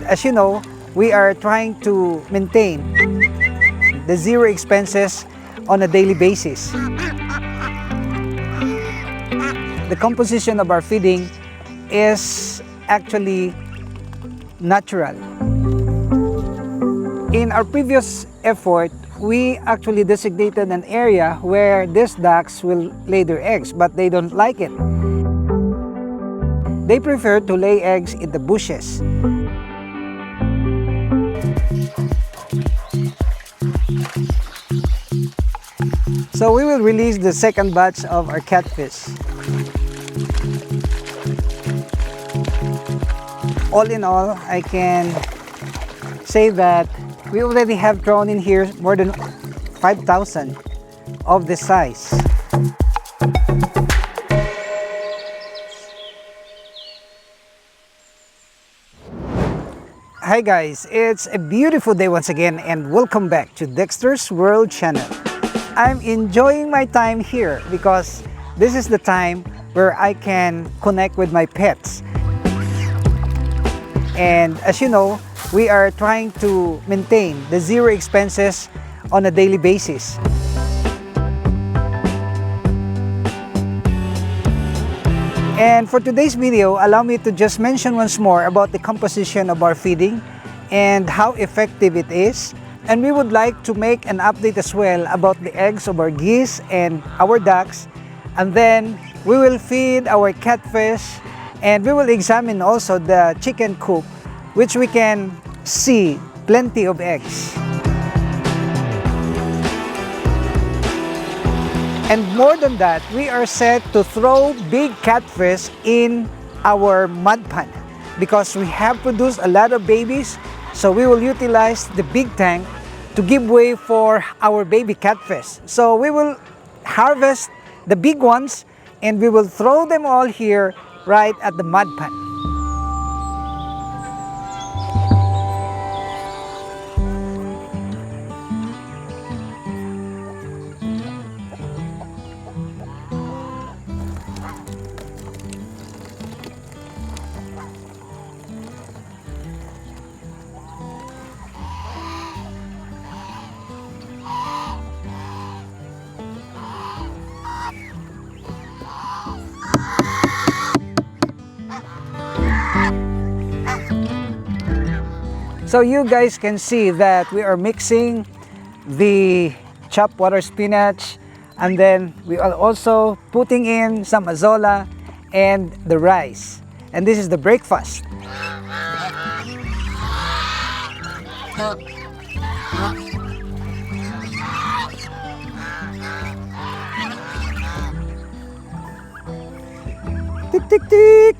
as you know, we are trying to maintain the zero expenses on a daily basis. The composition of our feeding is actually natural. In our previous effort, we actually designated an area where these ducks will lay their eggs, but they don't like it. They prefer to lay eggs in the bushes. So we will release the second batch of our catfish. All in all, I can say that we already have thrown in here more than 5,000 of this size. Hi guys, it's a beautiful day once again and welcome back to Dexter's World Channel. I'm enjoying my time here because this is the time where I can connect with my pets. And as you know, we are trying to maintain the zero expenses on a daily basis. And for today's video, allow me to just mention once more about the composition of our feeding and how effective it is. And we would like to make an update as well about the eggs of our geese and our ducks. And then we will feed our catfish and we will examine also the chicken coop, which we can see plenty of eggs. And more than that, we are set to throw big catfish in our mud pond because we have produced a lot of babies, so we will utilize the big tank to give way for our baby catfish. So we will harvest the big ones and we will throw them all here right at the mud pond. So you guys can see that we are mixing the chopped water spinach and then we are also putting in some azola and the rice. And this is the breakfast. Tick, tick, tick.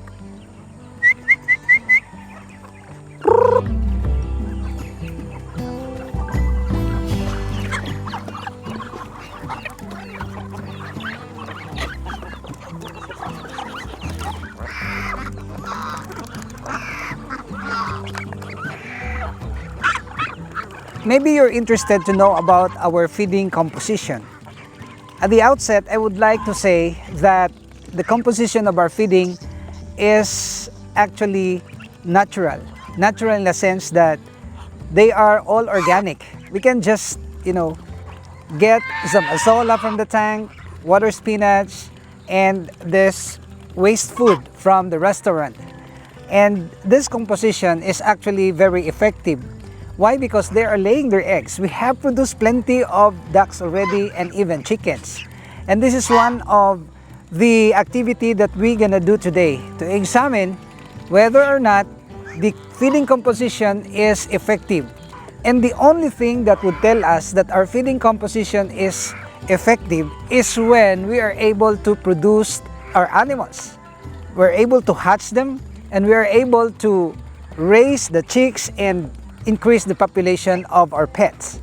Maybe you're interested to know about our feeding composition. At the outset, I would like to say that the composition of our feeding is actually natural. Natural in the sense that they are all organic. We can just, get some azola from the tank, water spinach, and this waste food from the restaurant. And this composition is actually very effective. Why? Because they are laying their eggs. We have produced plenty of ducks already and even chickens. And this is one of the activity that we're gonna do today to examine whether or not the feeding composition is effective. And the only thing that would tell us that our feeding composition is effective is when we are able to produce our animals. We're able to hatch them and we are able to raise the chicks and increase the population of our pets.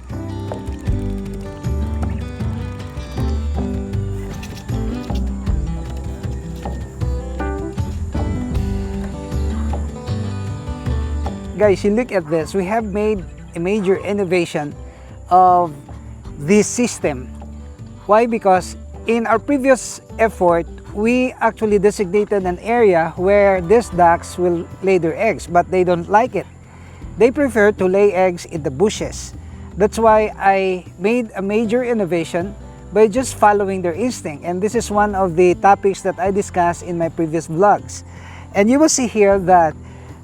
Guys, you look at this. We have made a major innovation of this system. Why? Because in our previous effort, we actually designated an area where these ducks will lay their eggs, but they don't like it. they prefer to lay eggs in the bushes. That's why I made a major innovation by just following their instinct. And this is one of the topics that I discussed in my previous vlogs. And you will see here that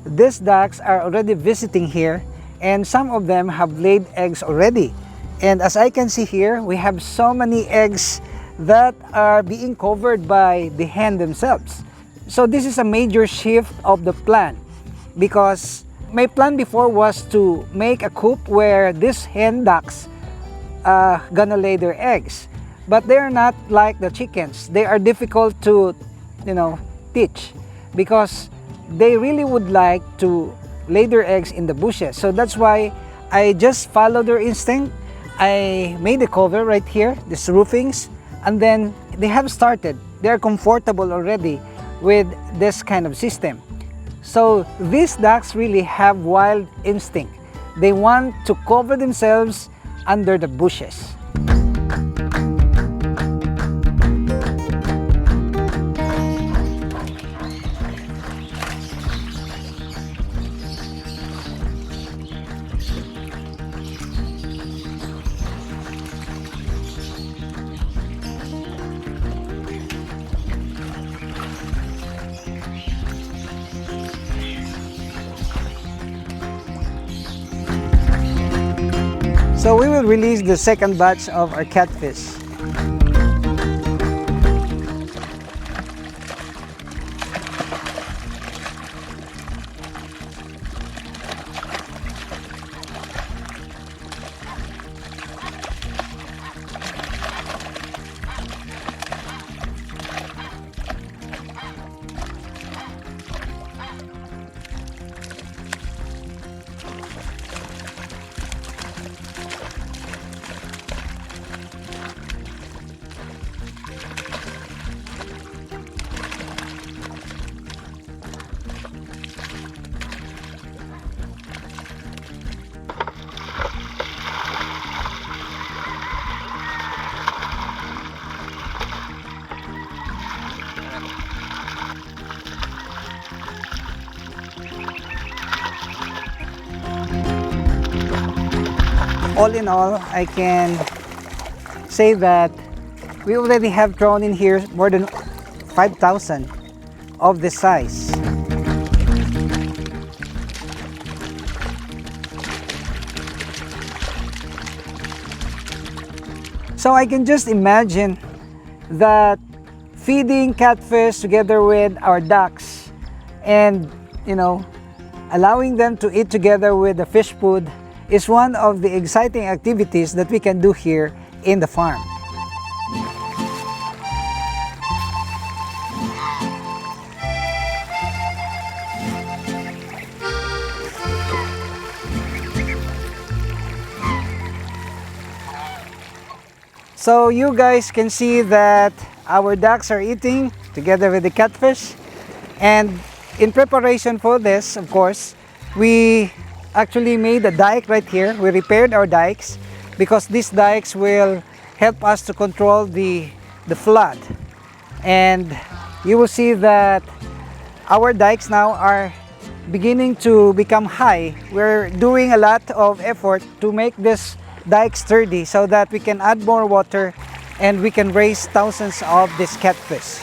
these ducks are already visiting here, and some of them have laid eggs already. And as I can see here, we have so many eggs that are being covered by the hen themselves. So this is a major shift of the plan, because my plan before was to make a coop where these hen ducks gonna lay their eggs. But they are not like the chickens. They are difficult to, teach, because they really would like to lay their eggs in the bushes. So that's why I just followed their instinct. I made a cover right here, these roofings, and then they have started. They are comfortable already with this kind of system. So these ducks really have wild instinct. They want to cover themselves under the bushes. So we will release the second batch of our catfish. All in all, I can say that we already have thrown in here more than 5,000 of this size. So I can just imagine that feeding catfish together with our ducks and, allowing them to eat together with the fish food is one of the exciting activities that we can do here in the farm. So you guys can see that our ducks are eating together with the catfish, and in preparation for this, of course, we actually made a dike right here. We repaired our dikes because these dikes will help us to control the flood. And you will see that our dikes now are beginning to become high. We're doing a lot of effort to make this dike sturdy so that we can add more water and we can raise thousands of these catfish.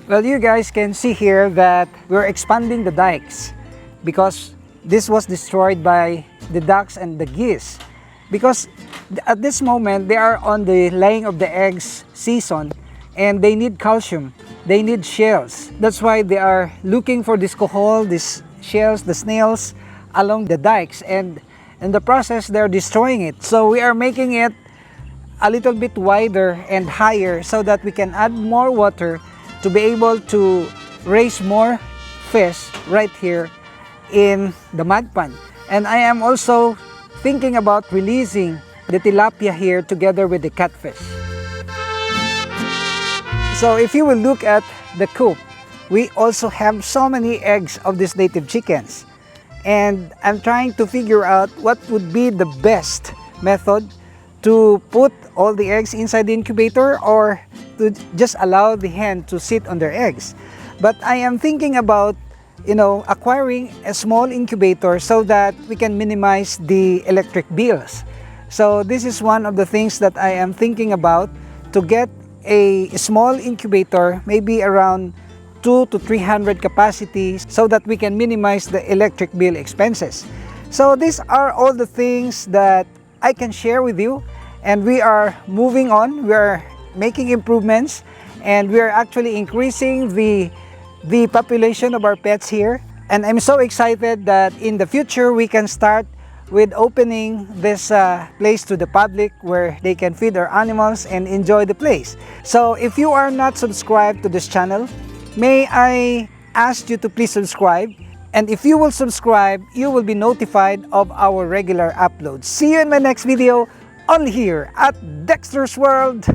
Well, you guys can see here that we're expanding the dikes because this was destroyed by the ducks and the geese. Because at this moment, they are on the laying of the eggs season and they need calcium. They need shells. That's why they are looking for this cohol, these shells, the snails along the dikes. And in the process, they're destroying it. So we are making it a little bit wider and higher so that we can add more water to be able to raise more fish right here in the mud pond. And I am also thinking about releasing the tilapia here together with the catfish. So if you will look at the coop, we also have so many eggs of these native chickens. And I'm trying to figure out what would be the best method to put all the eggs inside the incubator or to just allow the hen to sit on their eggs. But I am thinking about, acquiring a small incubator so that we can minimize the electric bills. So this is one of the things that I am thinking about, to get a small incubator, maybe around 200 to 300 capacity, so that we can minimize the electric bill expenses. So these are all the things that I can share with you, and we are moving on. We are making improvements, and we are actually increasing the population of our pets here. And I'm so excited that in the future we can start with opening this place to the public, where they can feed our animals and enjoy the place. So if you are not subscribed to this channel, may I ask you to please subscribe. And if you will subscribe, you will be notified of our regular uploads. See you in my next video, only here at Dexter's World.